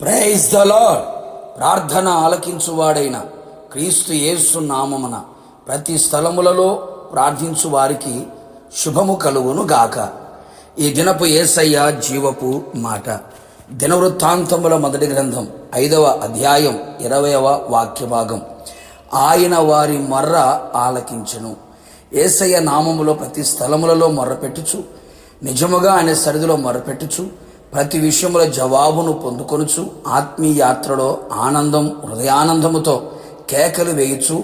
Praise the lord. ప్రార్థన ఆలకించువాడైన క్రీస్తు యేసు నామమున ప్రతి స్థలములలో ప్రార్థించు వారికి శుభము కలుగును గాక. ఈ దినపు యేసయ్య జీవపు మాట. దినవృత్తాంతముల మొదటి గ్రంథం 5వ అధ్యాయం 20వ వాక్య భాగం. ఆయన వారి మొర్ర ఆలకించెను. యేసయ్య నామములో ప్రతి స్థలములలో మొర్రపెట్టుచు, నిజముగా ఆయన సరిధిలో మొర్రపెట్టుచు, ప్రతి విషయముల జవాబును పొందుకొనుచు, ఆత్మీయ యాత్రలో ఆనందం హృదయానందముతో కేకలు వేయుచు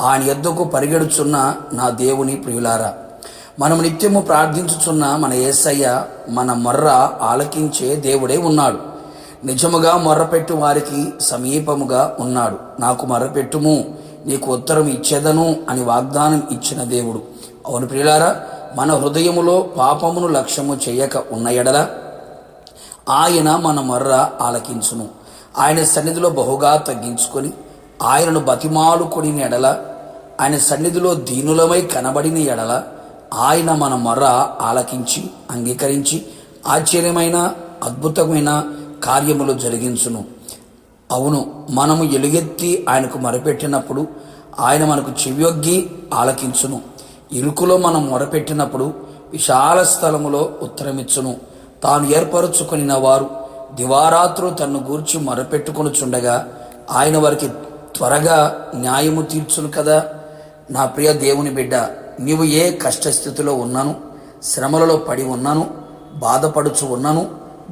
ఆయన యొద్దకు పరిగెడుచున్న నా దేవుని ప్రియులారా, మనము నిత్యము ప్రార్థించుచున్న మన యేసయ్య మన మొర్ర ఆలకించే దేవుడే ఉన్నాడు. నిజముగా మొర్రపెట్టు వారికి సమీపముగా ఉన్నాడు. నాకు మొర్రపెట్టుము, నీకు ఉత్తరం ఇచ్చేదను అని వాగ్దానం ఇచ్చిన దేవుడు. అవును ప్రియులారా, మన హృదయములో పాపమును లక్ష్యము చేయక ఉన్న ఎడల ఆయన మన మొర్ర ఆలకించును. ఆయన సన్నిధిలో బహుగా తగ్గించుకొని ఆయనను బతిమాలుకొని ఎడల, ఆయన సన్నిధిలో దీనులమై కనబడిన ఎడల ఆయన మన మొర్ర ఆలకించి అంగీకరించి ఆశ్చర్యమైన అద్భుతమైన కార్యములు జరిగించును. అవును, మనము ఎలుగెత్తి ఆయనకు మొరపెట్టినప్పుడు ఆయన మనకు చెవియొగ్గి ఆలకించును. ఇరుకులో మనం మొరపెట్టినప్పుడు విశాల స్థలములో ఉత్తరమిచ్చును. తాను ఏర్పరచుకొనిన వారు దివారాత్రులు తన్ను గూర్చి మొరపెట్టుకొనుచుండగా ఆయన వారికి త్వరగా న్యాయము తీర్చును కదా. నా ప్రియ దేవుని బిడ్డ, నీవు ఏ కష్టస్థితిలో ఉన్నాను, శ్రమలలో పడి ఉన్నాను, బాధపడుచు ఉన్నాను,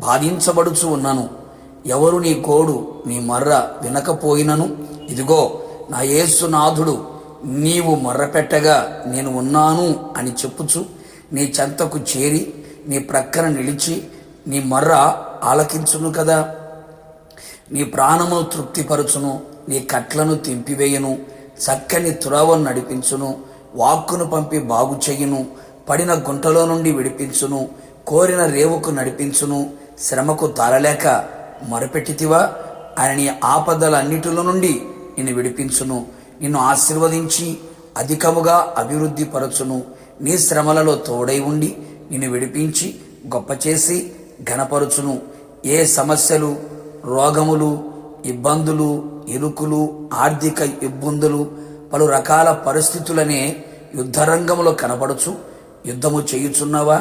బాధించబడుచు ఉన్నాను, ఎవరు నీ గోడు నీ మొర్ర వినకపోయినను, ఇదిగో నా యేసునాథుడు నీవు మొర్రపెట్టగా నేను ఉన్నాను అని చెప్పుచు నీ చెంతకు చేరి నీ ప్రక్కన నిలిచి నీ మొర్ర ఆలకించును కదా. నీ ప్రాణమును తృప్తిపరచును, నీ కట్లను తెంపివేయును, చక్కని త్రోవను నడిపించును, వాక్కును పంపి బాగు చెయ్యును, పడిన గుంటలో నుండి విడిపించును, కోరిన రేవుకు నడిపించును. శ్రమకు తాళలేక మొరపెట్టితివా, ఆయన నీ ఆపదలన్నిటిలో నుండి నిన్ను విడిపించును, నిన్ను ఆశీర్వదించి అధికముగా అభివృద్ధి పరచును. నీ శ్రమలలో తోడై ఉండి నిన్ను విడిపించి గొప్ప చేసి ఘనపరచును. ఏ సమస్యలు, రోగములు, ఇబ్బందులు, ఇరుకులు, ఆర్థిక ఇబ్బందులు, పలు రకాల పరిస్థితులనే యుద్ధరంగంలో కనపడుచు యుద్ధము చేయుచున్నావా?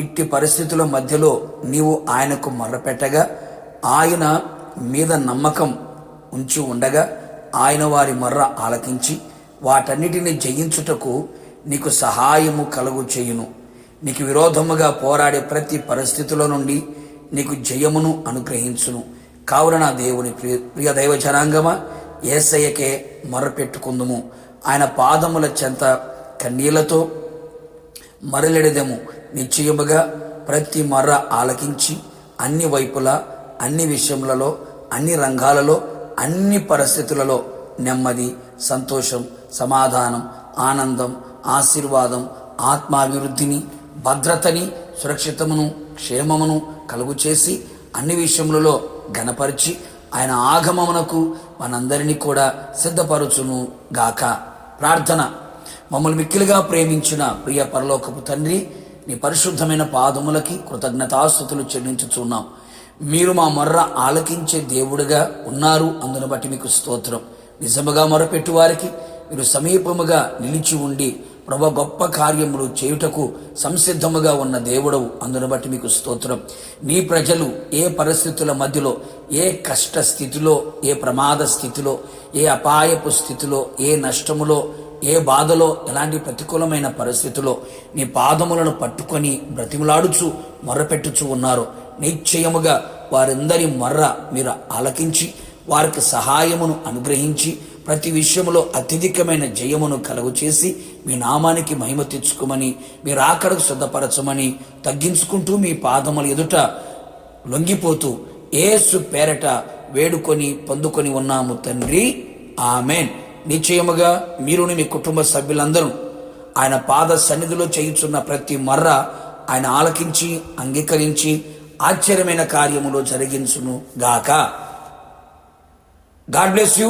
ఇట్టి పరిస్థితుల మధ్యలో నీవు ఆయనకు మొర్రపెట్టగా ఆయన మీద నమ్మకం ఉంచి ఉండగా ఆయన వారి మొర్ర ఆలకించి వాటన్నిటిని జయించుటకు నీకు సహాయము కలుగు చేయును. నీకు విరోధముగా పోరాడే ప్రతి పరిస్థితుల నుండి నీకు జయమును అనుగ్రహించును. కావున నా దేవుని ప్రియ దైవ జనాంగమా, యేసయ్యకే మొర్రపెట్టుకుందుము. ఆయన పాదముల చెంత కన్నీళ్లతో మరలెడదెము. నిశ్చయముగా ప్రతి మొర్ర ఆలకించి అన్ని వైపులా, అన్ని విషయములలో, అన్ని రంగాలలో, అన్ని పరిస్థితులలో నెమ్మది, సంతోషం, సమాధానం, ఆనందం, ఆశీర్వాదం, ఆత్మాభివృద్ధిని, భద్రతని, సురక్షితమును, క్షేమమును కలుగు చేసి అన్ని విషయములలో ఘనపరిచి ఆయన ఆగమమునకు మనందరినీ కూడా సిద్ధపరచును గాక. ప్రార్థన. మమ్మల్ని మిక్కిలిగా ప్రేమించిన ప్రియ పరలోకపు తండ్రి, నీ పరిశుద్ధమైన పాదములకి కృతజ్ఞతాస్తుతులు చెల్లించుచున్నాం. మీరు మా మొర్ర ఆలకించే దేవుడుగా ఉన్నారు. అందును బట్టి మీకు స్తోత్రం. నిజముగా మొరపెట్టు వారికి మీరు సమీపముగా నిలిచి ఉండి ప్రభు గొప్ప కార్యములు చేయుటకు సంసిద్ధముగా ఉన్న దేవుడవు. అందును బట్టి మీకు స్తోత్రం. నీ ప్రజలు ఏ పరిస్థితుల మధ్యలో, ఏ కష్ట స్థితిలో, ఏ ప్రమాద స్థితిలో, ఏ అపాయపు స్థితిలో, ఏ నష్టములో, ఏ బాధలో, ఎలాంటి ప్రతికూలమైన పరిస్థితిలో నీ పాదములను పట్టుకొని బ్రతిమలాడుచు మొర్రపెట్టుచు ఉన్నారో, నిశ్చయముగా వారందరి మొర్ర మీరు ఆలకించి వారికి సహాయమును అనుగ్రహించి ప్రతి విషయంలో అత్యధికమైన జయమును కలుగు చేసి మీ నామానికి మహిమ తెచ్చుకోమని, మీరు ఆకడకు సిద్ధపరచమని తగ్గించుకుంటూ మీ పాదముల ఎదుట లొంగిపోతూ యేసు పేరట వేడుకొని పొందుకొని ఉన్నాము తండ్రి, ఆమెన్. నిశ్చయముగా మీరుని మీ కుటుంబ సభ్యులందరూ ఆయన పాద సన్నిధిలో చేయుచున్న ప్రతి మొర్ర ఆయన ఆలకించి అంగీకరించి ఆశ్చర్యమైన కార్యములో జరిగించును గాక. God bless you.